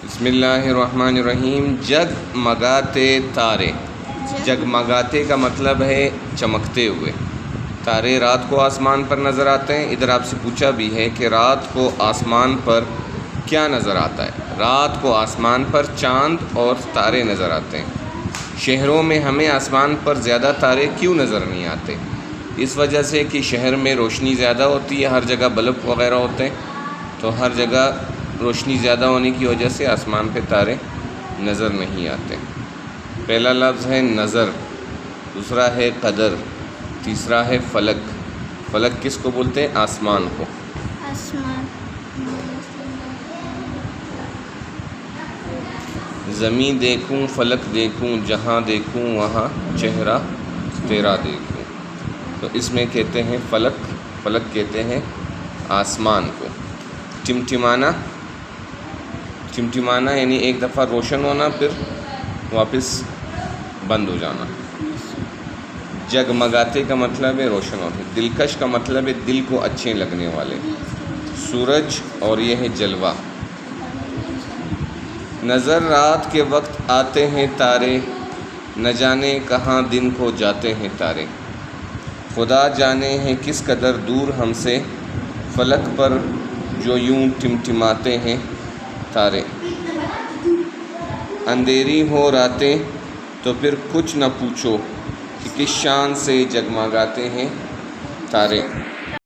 بسم اللہ الرحمن الرحیم۔ جگمگاتے تارے۔ جگمگاتے کا مطلب ہے چمکتے ہوئے۔ تارے رات کو آسمان پر نظر آتے ہیں۔ ادھر آپ سے پوچھا بھی ہے کہ رات کو آسمان پر کیا نظر آتا ہے۔ رات کو آسمان پر چاند اور تارے نظر آتے ہیں۔ شہروں میں ہمیں آسمان پر زیادہ تارے کیوں نظر نہیں آتے؟ اس وجہ سے کہ شہر میں روشنی زیادہ ہوتی ہے، ہر جگہ بلب وغیرہ ہوتے ہیں، تو ہر جگہ روشنی زیادہ ہونے کی وجہ سے آسمان پہ تارے نظر نہیں آتے۔ پہلا لفظ ہے نظر، دوسرا ہے قدر، تیسرا ہے فلک۔ فلک کس کو بولتے ہیں؟ آسمان کو۔ آسمان۔ زمین دیکھوں فلک دیکھوں، جہاں دیکھوں وہاں چہرہ تیرا دیکھوں، تو اس میں کہتے ہیں فلک۔ فلک کہتے ہیں آسمان کو۔ ٹمٹمانا، ٹمٹمانا یعنی ایک دفعہ روشن ہونا پھر واپس بند ہو جانا۔ جگمگاتے کا مطلب ہے روشن ہوتے۔ دلکش کا مطلب ہے دل کو اچھے لگنے والے۔ سورج اور یہ ہے جلوہ۔ نظر رات کے وقت آتے ہیں تارے، نہ جانے کہاں دن کو جاتے ہیں تارے۔ خدا جانے ہیں کس قدر دور ہم سے، فلک پر جو یوں ٹمٹماتے ہیں تارے۔ اندھیری ہو راتیں تو پھر کچھ نہ پوچھو، کہ کس شان سے جگمگاتے ہیں تارے۔